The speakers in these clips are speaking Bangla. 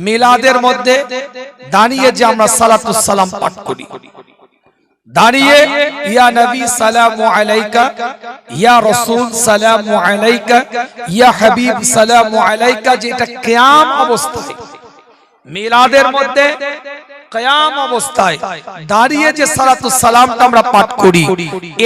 মিলাদের মধ্যে দাঁড়িয়ে যে আমরা সালাতুস সালাম পাঠ করি, দাঁড়িয়ে ইয়া নবী সালামু আলাইকা, ইয়া রাসূল সালামু আলাইকা, ইয়া হাবিব সালামু আলাইকা, যেটা কিয়াম অবস্থায়, মিলাদের মধ্যে কিয়াম অবস্থায় দাঁড়িয়ে যে সালাতুস সালামটা আমরা পাঠ করি,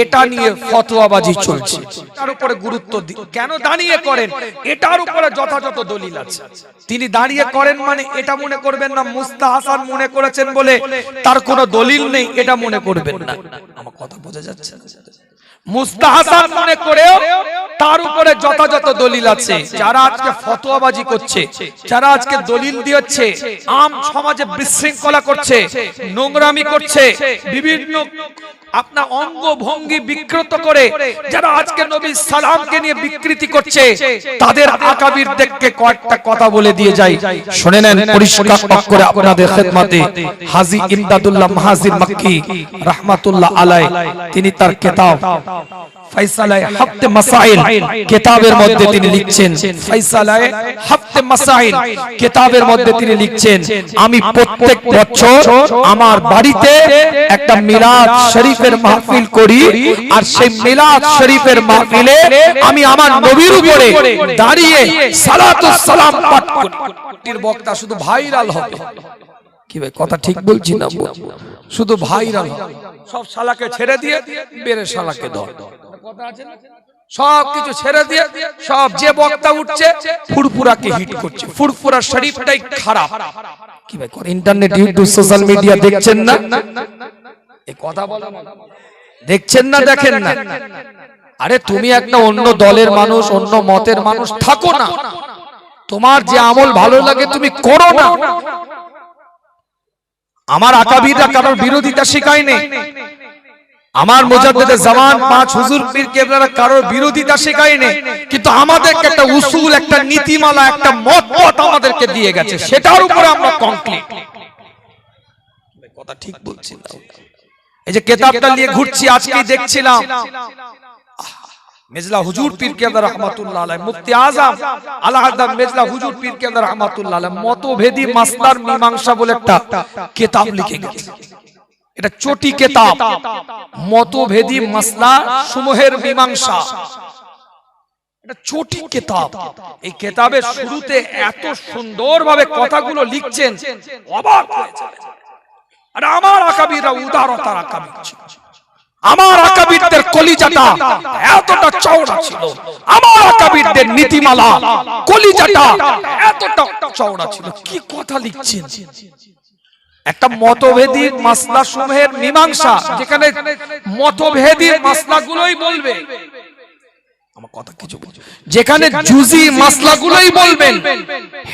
এটা নিয়ে ফতোয়াবাজি চলছে। তার উপরে গুরুত্ব কেন দাঁড়িয়ে করেন, এটার উপরে যথাযথ দলিল আছে। তিনি দাঁড়িয়ে করেন মানে এটা মনে করবেন না মুস্তাহাসান মনে করেছেন বলে তার কোনো দলিল নেই, এটা মনে করবেন না। আমার কথা বোঝা যাচ্ছে? মুস্তাহাসান মনে করেও তার উপরে যথাযথ দলিল আছে। যারা আজকে ফতোয়াবাজি করছে, যারা আজকে দলিল দিচ্ছে, আম সমাজে বিশৃঙ্খলা করছে, নোংরামি করছে, বিভিন্ন আপনার অঙ্গ ভঙ্গি বিকৃত করে যারা আজকে নবীর সালামকে নিয়ে বিকৃতি করছে, তাদের আকাবিরদেরকে কয়েকটা কথা বলে দিয়ে যাই, শুনে নেন পরিষ্কার করে আপনাদের খেদমতে। হাজী ইমদাদুল্লাহ মাহাজির মক্কি রাহমাতুল্লাহ আলাইহি, তিনি তার কিতাব ফায়সালায়ে হাফতে মাসাইল কিতাবের মধ্যে তিনি লিখছেন, ফায়সালায়ে হাফতে মাসাইল কিতাবের মধ্যে তিনি লিখছেন, আমি প্রত্যেক বছর আমার বাড়িতে একটা মিলাদ শরীফের মাহফিল করি, আর সেই মিলাদ শরীফের মাহফিলে আমি আমার নবীর উপরে দাঁড়িয়ে সালাতুস সালাম পাঠ করি। এর বক্তা শুধু ভাইরাল হবে। কি ভাই কথা ঠিক বলছি না? শুধু ভাইরাল হবে, সব শালাকে ছেড়ে দিয়ে বেরে শালাকে ধর, কথা আছে না? সব কিছু ছেড়ে দিয়ে সব যে বক্তা উঠছে ফুরফুরাকে হিট করছে। ফুরফুরা শরীফটাই খারাপ। কি ভাই ইন্টারনেট, ইউটিউব, সোশ্যাল মিডিয়া দেখছেন না? এই কথা বলা দেখছেন না, দেখেন না? আরে তুমি একটা অন্য দলের মানুষ, অন্য মতের মানুষ, থাকো না, তোমার যে আমল ভালো লাগে তুমি করো না। আমার আকাবিররা কারোর বিরোধিতা শেখায়নি, আমার মুজাদ্দিদে জামান পাঁচ হুজুর পীর কেবলারা কারোর বিরোধিতা শেখায়নি, কিন্তু আমাদেরকে একটা উসুল, একটা নীতিমালা, একটা মত আমাদেরকে দিয়ে গেছে, সেটার উপরে আমরা কমপ্লিট। কথা ঠিক বলছি না? এই যে কিতাবটা নিয়ে ঘুরছি, আজকে দেখছিলাম মেজলা হুজুর পীর কেবলা রাহমাতুল্লাহ আলাইহি, মুফতি আযম আলা হাযরত মেজলা হুজুর পীর কেবলা রাহমাতুল্লাহ আলাইহি মতভেদী মাসলার মীমাংসা বলে একটা কিতাব লিখে গেছে। এটা চটি কিতাব, মতভেদী মাসলা সমূহের মীমাংসা, এটা চটি কিতাব। এই কিতাবের শুরুতে এত সুন্দরভাবে কথাগুলো লিখছেন, অবাক হয়ে যায়। আর আমার আকাবিররা উদারতার আকাবির ছিল, আমার আকাবিরদের কলিজাটা এতটা চওড়া ছিল, আমার আকাবিরদের নীতিমালা কলিজাটা এতটা চওড়া ছিল। কি কথা লিখছেন! একটা মতভেদী মাসলা সমূহের মীমাংসা, যেখানে মতভেদী মাসলাগুলোই বলবে, আমার কথা কিছু বুঝো, যেখানে জুজি মাসলাগুলোই বলবেন,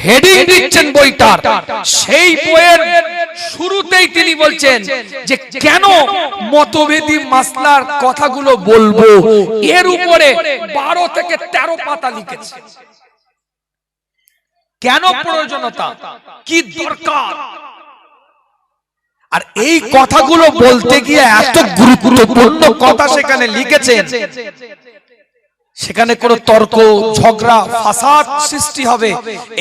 হেডিং দিচ্ছেন বইটার, সেই বইয়ের শুরুতেই তিনি বলছেন যে কেন মতভেদী মাসলার কথাগুলো বলবো, এর উপরে 12 থেকে 13 পাতা লিখেছে। কেন প্রয়োজনীয়তা, কি দরকার, আর এই কথাগুলো বলতে গিয়ে এত গুরুত্বপূর্ণ কথা সেখানে লিখেছেন, সেখানে কোনো তর্ক, ঝগড়া, ফাসাদ সৃষ্টি হবে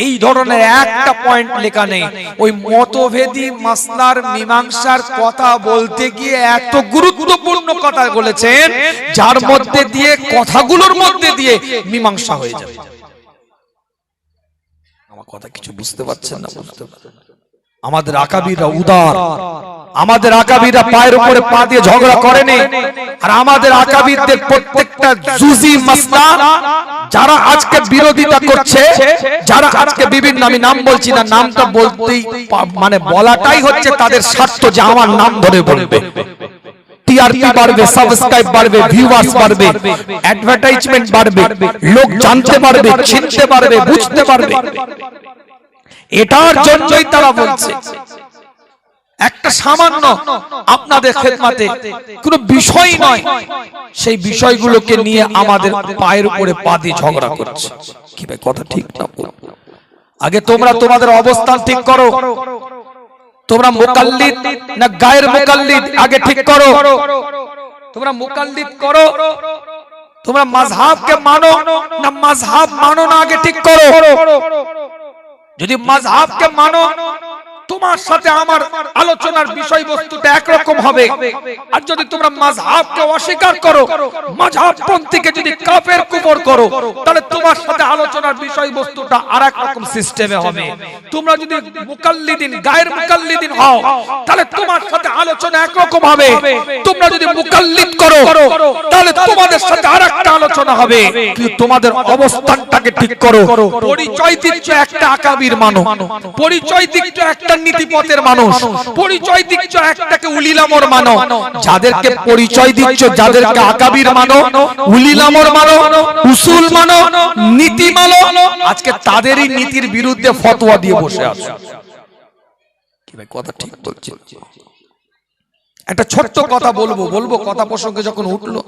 এই ধরনের একটা পয়েন্ট লেখা নেই। ওই মতভেদী মাসলার মীমাংসার কথা বলতে গিয়ে এত গুরুত্বপূর্ণ কথা বলেছেন, যার মধ্যে দিয়ে কথাগুলোর মধ্যে দিয়ে মীমাংসা হয়ে যাবে। আমার কথা কিছু বুঝতে পারছেন না? বুঝতে পারছেন? আমাদের আকাবিররা উদার, আমাদের আকাবিররা পায়ের উপরে পা দিয়ে ঝগড়া করেনি, আর আমাদের আকাবিরদের প্রত্যেকটা জুজি মাসলা যারা আজকে বিরোধিতা করছে, যারা আজকে বিভিন্ন, আমি নাম বলছি না, নামটা বলতেই মানে বলাটাই হচ্ছে তাদের স্বার্থ, যে আমার নাম ধরে বলবে, টিআরপি বাড়বে, সাবস্ক্রাইব বাড়বে, ভিউয়ার্স বাড়বে, অ্যাডভার্টাইজমেন্ট বাড়বে, লোক জানতে পারবে, চিনতে পারবে, বুঝতে পারবে। এটার জন্যই তারা বলছে। একটা সামান্য আপনাদের খেদমতে কোনো বিষয় নয়, সেই বিষয়গুলোকে নিয়ে আমাদের পায়ের উপরে পা দিয়ে ঝগড়া করছে। কি ভাই কথা ঠিক না? আগে তোমরা তোমাদের অবস্থান ঠিক করো, তোমরা মুকাল্লিদ না গায়ের মুকাল্লিদ আগে ঠিক করো। তোমরা মুকাল্লিদ করো, তোমরা মাযহাবকে মানো না মাযহাব মানো না, আগে ঠিক করো। যদি মাযহাবকে মানো তোমার সাথে আমার আলোচনার বিষয়বস্তুটা একরকম হবে। আর যদি তোমরা মাযহাবকে অস্বীকার করো, মাযহাবপন্থীকে যদি কাফের কুফর করো, তাহলে তোমার সাথে আলোচনার বিষয়বস্তুটা আরেক রকম সিস্টেমে হবে। তোমরা যদি মুকাল্লিদিন গায়ের মুকাল্লিদিন হও, তাহলে তোমার সাথে আলোচনা একরকম হবে। তোমরা যদি মুকাল্লিদ করো, তাহলে তোমাদের সাথে আরেকটা আলোচনা হবে। কিন্তু তোমাদের অবস্থানটাকে ঠিক করো। পরিচয় দিচ্ছ একটা আকাবির মানো, পরিচয় দিচ্ছ একটা নীতিপথের মানুষ, পরিচয় দিচ্ছ একটাকে উলিলামর মানো। যাদেরকে পরিচয় দিচ্ছ, যাদেরকে আকাবির মানো, উলিলামর মানো, উসুল মানো, নীতি মানো, আজকে তাদেরই নীতির বিরুদ্ধে ফতোয়া দিয়ে বসে আছো। কি ভাই কথা ঠিক বলছি? একটা ছোট্ট কথা বলবো কথা প্রসঙ্গে যখন উঠলো,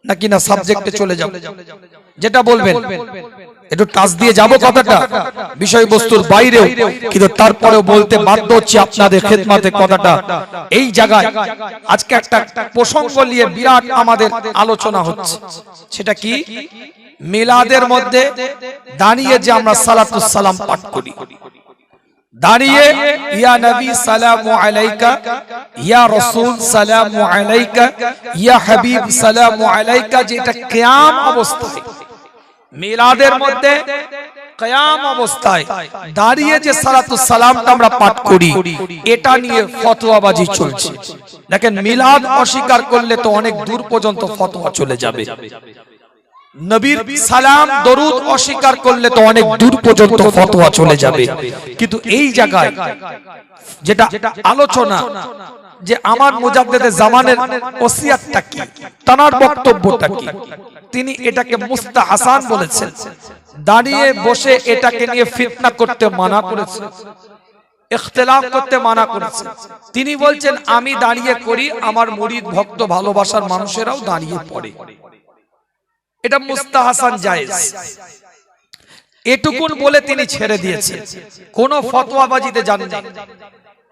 নাকি না সাবজেক্টে চলে যাব? যেটা বলবেন একটু টাচ দিয়ে যাব কথাটা, বিষয়বস্তুর বাইরেও, কিন্তু তারপরেও বলতে বাধ্য হচ্ছি আপনাদের খেদমতে কথাটা। এই জায়গায় আজকে একটা প্রসঙ্গ নিয়ে বিরাট আমাদের আলোচনা হচ্ছে। সেটা কি? মিলাদের মধ্যে দাঁড়িয়ে যে আমরা সালাতুস সালাম পাঠ করি, দাঁড়িয়ে ইয়া নবী সালামু আলাইকা, ইয়া রাসূল সালামু আলাইকা, ইয়া হাবিব সালামু আলাইকা, যেটা কিয়াম অবস্থায়, মিলাদের মধ্যে কিয়াম অবস্থায় দাঁড়িয়ে যে সালাতুস সালামটা আমরা পাঠ করি, এটা নিয়ে ফতোয়াবাজি চলছে। দেখেন, মিলাদ অস্বীকার করলে তো অনেক দূর পর্যন্ত ফতোয়া চলে যাবে। নবীর সালাম দরুদ অস্বীকার করলে তো অনেক দূর পর্যন্ত ফতোয়া চলে যাবে। কিন্তু এই জায়গায় যেটা আলোচনা, যে আমার মুজাদ্দেদে জামানের ওসিয়াতটা কি, তার বক্তব্যটা কি, তিনি এটাকে মুস্তাহাসান বলেছেন। দাঁড়িয়ে বসে এটাকে নিয়ে ফিতনা করতে মানা করেছেন, ইখতিলাফ করতে মানা করেছেন। তিনি বলছেন আমি দাঁড়িয়ে করি, আমার মুরিদ ভক্ত ভালোবাসার মানুষেরাও দাঁড়িয়ে পড়ে, এটা মুস্তাহাসান জায়েজ। এটুকুন বলে তিনি ছেড়ে দিয়েছেন, কোন ফতোয়াবাজিতে যান না।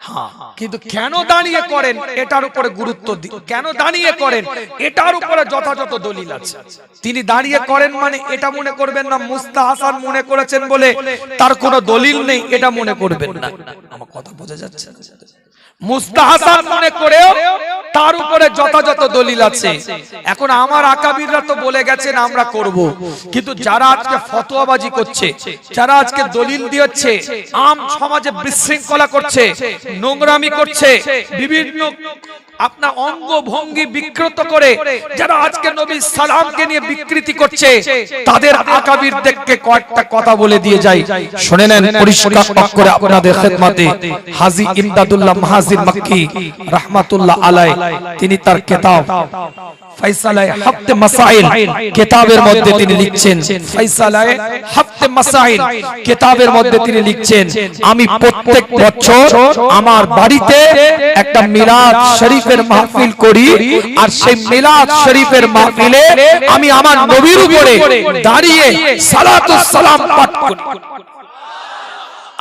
হ্যাঁ, কিন্তু কেন দাঁড়িয়ে করেন এটার উপরে গুরুত্ব দিন। কেন দাঁড়িয়ে করেন এটার উপরে যথাযথ দলিল আছে। তিনি দাঁড়িয়ে করেন মানে এটা মনে করবেন না মুস্তাহাসান মনে করেছেন বলে তার কোনো দলিল নেই, এটা মনে করবেন না। আমার কথা বোঝা যাচ্ছে? মুস্তাহাসান মনে করেও তার উপরে যথাযথ দলিল আছে। এখন আমার আকাবিররা তো বলে গেছেন আমরা করব, কিন্তু যারা আজকে ফতোয়াবাজি করছে, যারা আজকে দলিল দিচ্ছে, আম সমাজে বিশৃঙ্খলা করছে, নোংরামি করছে, বিভিন্ন আপনার অঙ্গ ভঙ্গি বিকৃত করে যারা আজকে নবীর সালামকে নিয়ে বিকৃতি করছে, তাদের আকাবিরদেরকে কয়েকটা কথা বলে দিয়ে যাই, শুনে নেন পরিষ্কার করে আপনাদের খেদমতে। হাজী ইমদাদুল্লাহ মাহাজির মক্কি রাহমাতুল্লাহ আলাইহি, তিনি তার কিতাব ফায়সালায়ে হাফতে মাসাইল কিতাবের মধ্যে তিনি লিখছেন, ফায়সালায়ে হাফতে মাসাইল কিতাবের মধ্যে তিনি লিখছেন, আমি প্রত্যেক বছর আমার বাড়িতে একটা মিলাদ শরীফের মাহফিল করি, আর সেই মিলাদ শরীফের মাহফিলে আমি আমার নবীর উপরে দাঁড়িয়ে সালাতুস সালাম পাঠ করি।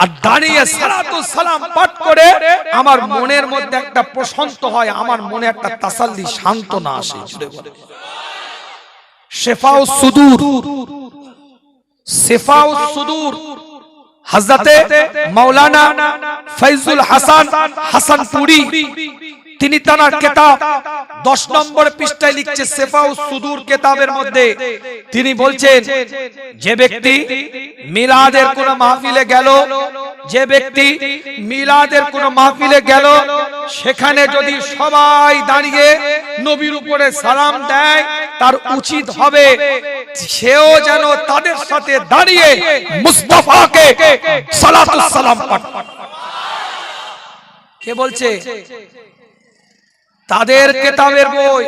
আর দাঁড়িয়ে সালাতুস সালাম পাঠ করে আমার মনের মধ্যে একটা প্রশান্ত হয়, আমার মনে একটা তাসাল্লি, সান্ত্বনা আসে। শিফাউস সুদূর, শিফাউস সুদূর হযরতে মাওলানা ফয়জুল হাসান হাসানপুরি, তিনি তার কিতাব 10 নম্বর পৃষ্ঠায় লিখছে, শিফাউস সুদূর কিতাবের মধ্যে তিনি বলছেন, যে ব্যক্তি মিলাদের কোন মাহফিলে গেল, যে ব্যক্তি মিলাদের কোন মাহফিলে গেল, সেখানে যদি সবাই দাঁড়িয়ে নবীর উপরে সালাম দেয়, তার উচিত হবে সেও যেন তাদের সাথে দাঁড়িয়ে মুস্তাফাকে সালাতুস সালাম পাঠ। কে বলছে? তাদের কিতাবের বই,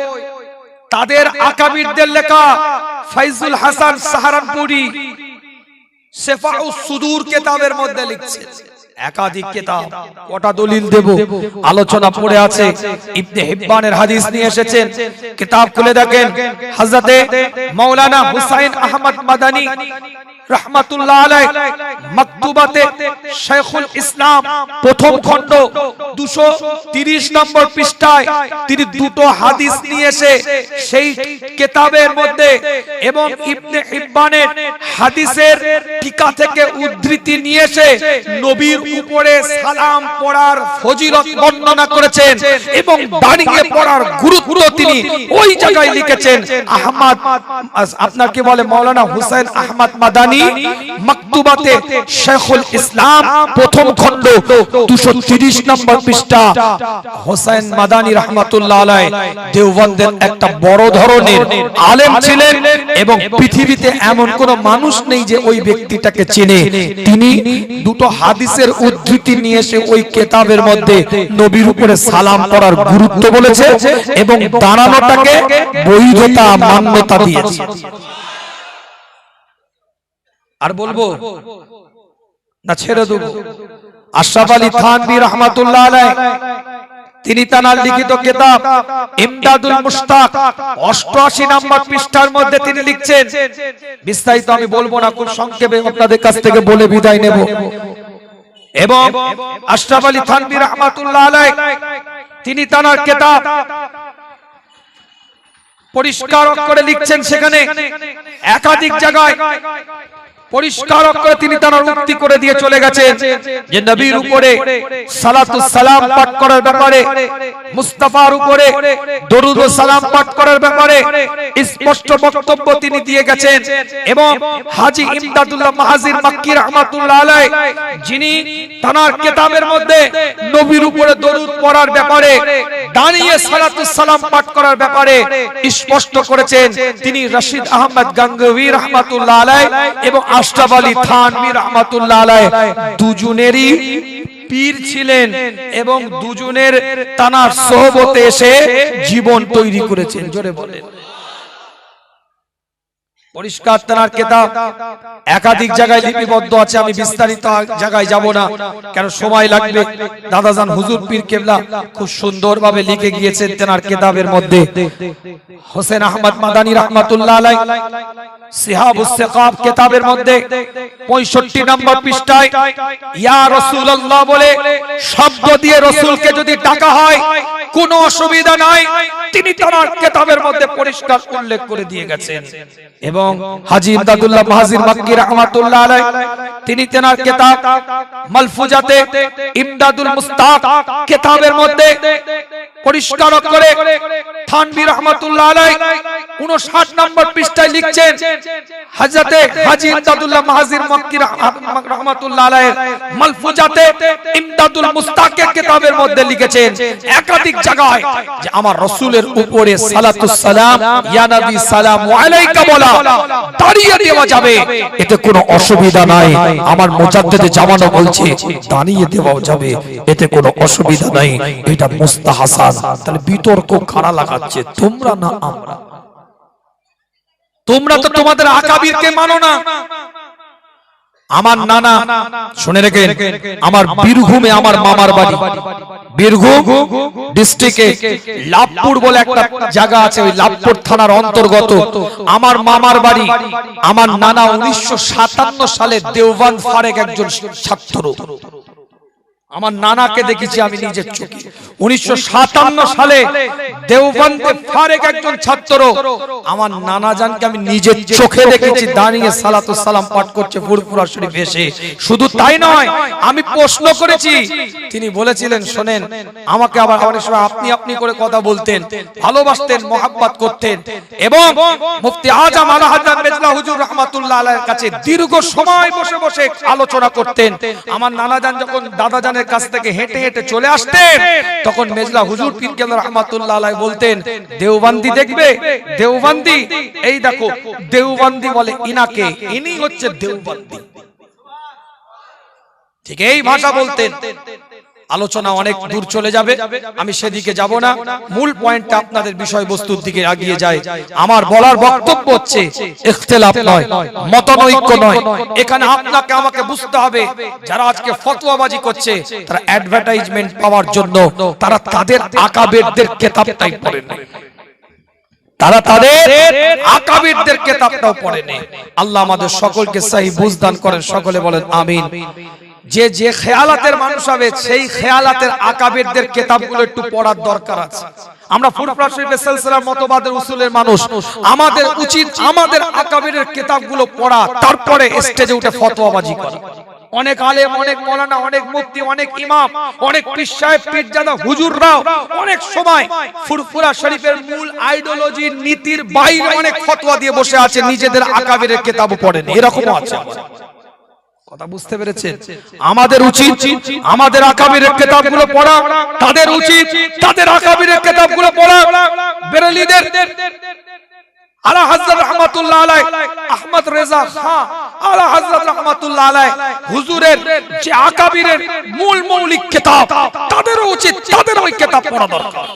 তাদের আকাবিরদের লেখা ফয়জুল হাসান সাহারানপুরি শিফাউস সুদূর কিতাবের মধ্যে লিখছে। একাধিক কিতাব, কটা দলিল দেব, আলোচনা পড়ে আছে। ইবনে হিব্বানের হাদিস নিয়ে এসেছেন, কিতাব খুলে দেখেন, হযরতে মাওলানা হুসাইন আহমদ মাদানী রাহমাতুল্লাহ আলাইহি মাকতুবাতে শাইখুল ইসলাম প্রথম খণ্ড 230 নম্বর পৃষ্ঠায় তিনি দুটো হাদিস নিয়ে এসে সেই কিতাবের মধ্যে এবং ইবনে হিব্বানের হাদিসের টিকা থেকে উদ্ধৃতি নিয়ে এসে নবীর উপরে সালাম পড়ার ফজিলত বর্ণনা করেছেন এবং দাঁড়িয়ে পড়ার গুরুত্ব তিনি ওই জায়গায় লিখেছেন। আহমদ আপনার কি বলে মাওলানা হুসাইন আহমদ মাদানী মাকতুবাতে শাইখুল ইসলাম প্রথম খণ্ড 230 নম্বর পৃষ্ঠা। হুসাইন মাদানী রাহমাতুল্লাহ আলাইহি দেওবন্দের একটা বড় ধরনের আলেম ছিলেন এবং পৃথিবীতে এমন কোন মানুষ নেই যে ওই ব্যক্তিটাকে চেনে। তিনি দুটো হাদিসের উদ্ধৃতি নিয়ে এসে ওই কিতাবের মধ্যে নবীর উপরে সালাম পড়ার গুরুত্ব বলেছে এবং দাঁড়ানোটাকে বৈধতা মান্যতা দিয়েছে। আর বলবো না ছেড়ে দেব? আশরাফ আলী থানভী রাহমাতুল্লাহ আলাইহি তিনি তার লিখিত কিতাব ইমদাদুল মুশতাক 88 নম্বর পৃষ্ঠার মধ্যে তিনি লিখছেন, বিস্তারিত আমি বলবো না, খুব সংক্ষেপে আপনাদের কাছ থেকে বলে বিদায় নেব। এবং আশরাফ আলী থানভী রাহমাতুল্লাহ আলাইহি তিনি তার কিতাব পরিষ্কার করে লিখছেন, সেখানে একাধিক জায়গায় পরিষ্কার করে তিনি তার উক্তি করে দিয়ে চলে গেছেন যে নবীর উপরে সালাতুস সালাম পাঠ করার ব্যাপারে, মুস্তাফার উপরে দরুদ ও সালাম পাঠ করার ব্যাপারে স্পষ্ট বক্তব্য তিনি দিয়ে গেছেন। এবং হাজী ইমদাদুল্লাহ মাহাজির মাক্কি রাহমাতুল্লাহ আলাইহি যিনি তার কিতাবের মধ্যে নবীর উপরে দরুদ পড়ার ব্যাপারে, দাঁড়িয়ে সালাতুস সালাম পাঠ করার ব্যাপারে স্পষ্ট করেছেন, তিনি রশিদ আহমদ গঙ্গোহী রাহমাতুল্লাহ আলাইহি এবং আশরাফ আলী থানভী রাহমাতুল্লাহ আলাইহি দুজনেরই পীর ছিলেন এবং দুজনের তানার সোহবতে এসে জীবন তৈরি করেছেন। জোরে বলেন। পরিষ্কার তার কিতাব একাধিক জায়গায় লিপিবদ্ধ আছে, আমি বিস্তারিত জায়গায় যাব না কারণ সময় লাগবে। দাদাজান হুজুর পীর কেবলা খুব সুন্দরভাবে লিখে গিয়েছেন তার কিতাবের মধ্যে। হোসেন আহমদ মাদানী রাহমাতুল্লাহ আলাইহি সিহাবুস সিকাব কিতাবের মধ্যে 65 নম্বর পৃষ্ঠায় ইয়া রাসূলুল্লাহ বলে শব্দ দিয়ে রাসূলকে যদি ডাকা হয় কোনো অসুবিধা নাই, তিনি তার কিতাবের মধ্যে পরিষ্কার উল্লেখ করে দিয়ে গেছেন। এবং হাজী ইমদাদুল্লাহ মাহাজির মাক্কি রাহমাতুল্লাহ আলাইহি তিনি তার কিতাব মালফুজাতে ইমদাদুল মুস্তাক কিতাবের মধ্যে পরিষ্কার করে থানভী রাহমাতুল্লাহ আলাইহি 59 নম্বর পৃষ্ঠায় লিখছেন, হযরতে হাজী ইমদাদুল্লাহ মাহাজির মাক্কি রাহমাতুল্লাহ আলাইহি মালফুজাতে ইমদাদুল মুস্তাকের কিতাবের মধ্যে লিখেছেন একাধিক জায়গায় যে আমার রাসূলের উপরে সালাতুস সালাম ইয়া নবী সালামু আলাইকা বলা দাঁড়িয়ে দেওয়া যাবে, এতে কোনো অসুবিধা নাই। আমার মুজাদ্দিদ জামানা বলছে দাঁড়িয়ে দেওয়া যাবে, এতে কোনো অসুবিধা নাই, এটা মুস্তাহাসান। তাহলে বিতর্ক কারা লাগাচ্ছে? তোমরা না আমরা? তোমরা তো তোমাদের আকাবিরকে মানো না। আমার নানা শুনে রেখেন, আমার বীরভূমে আমার মামার বাড়ি, বীরভূম ডিস্ট্রিক্টে লাভপুর বলে একটা জায়গা আছে, ওই লাভপুর থানার অন্তর্গত আমার মামার বাড়ি। আমার নানা 1957 সালে দেওবন্দ ফারেক একজন ছাত্র। আমার নানাকে দেখেছি আমি নিজের চোখে 1957 সালে দেওবন্দে ফারেক একজন ছাত্র। আমার নানা জানকে আমি নিজের চোখে দেখেছি দাঁড়িয়ে সালাতুস সালাম পাঠ করছে ফুরফুরা শরীফ এসে। শুধু তাই নয়, আমি প্রশ্ন করেছি, তিনি বলেছিলেন শোনেন, আমাকে আবার অনেক সময় আপনি আপনি করে কথা বলতেন, ভালোবাসতেন, মহব্বত করতেন এবং মুফতি আজম আলা হযরত মেজলা হুজুর রাহমাতুল্লাহ আলাইহির কাছে দীর্ঘ সময় বসে বসে আলোচনা করতেন। আমার নানা জান যখন দাদা জানের কাছ থেকে হেঁটে হেঁটে চলে আসতেন, তখন মেজলা হুজুর পীর কেবলা রাহমাতুল্লাহ আলাইহি বলতেন, দেওবন্দি দেখবে? দেওবন্দি, এই দেখো দেওবন্দি বলে ইনাকে, ইনি হচ্ছে দেওবন্দি। ঠিক এই ভাষা বলতেন। আলোচনা অনেক দূর চলে যাবে, আমি সেদিকে যাব না। মূল পয়েন্টটা আপনাদের বিষয়বস্তুর দিকে এগিয়ে যায়। আমার বলার বক্তব্য হচ্ছে ইখতিলাফ নয়, মতানৈক্য নয়। এখানে আপনাকে আমাকে বুঝতে হবে, যারা আজকে ফতোয়াবাজি করছে তারা অ্যাডভার্টাইজমেন্ট পাওয়ার জন্য তারা তাদের আকাবেরদের কিতাবটাই পড়ে না। তারা তাদের আকাবিরদের কিতাবটাও পড়েনি। আল্লাহ আমাদের সকলকে সহি বুঝ দান করেন, সকলে বলেন আমিন। যে যে খেয়ালাতের মানুষ হবে সেই খেয়ালাতের আকাবিরদের কিতাবগুলো একটু পড়ার দরকার আছে। আমরা ফুরফুরা শরীফের সিলসিলার মতবাদের উসুলের মানুষ, আমাদের উচিত আমাদের আকাবিরের কিতাবগুলো পড়া, তারপরে স্টেজে উঠে ফতোয়াবাজি করা। অনেক আলেম, অনেক মাওলানা, অনেক মুফতি, অনেক ইমাম, অনেক পীর সাহেব, পীরজাদা, হুজুররাও অনেক সময় ফুরফুরা শরীফের মূল আইডিওলজি নীতির বাইরে অনেক ফতোয়া দিয়ে বসে আছে, নিজেদের আকাবিরের কিতাবও পড়েন, এরকমও আছে। কথা বুঝতে পেরেছেন? আমাদের উচিত আমাদের আকাবিরের কিতাবগুলো পড়া, তাদের উচিত তাদের আকাবিরের কিতাবগুলো পড়া। বেরেলিদের আলা হযরত রাহমাতুল্লাহ আলাইহি আহমদ রেজা খান আলা হযরত রাহমাতুল্লাহ আলাইহি হুজুরের যে আকাবিরের মূল মৌলিক কিতাব, তাদের উচিত তাদের ওই কিতাব পড়া দরকার।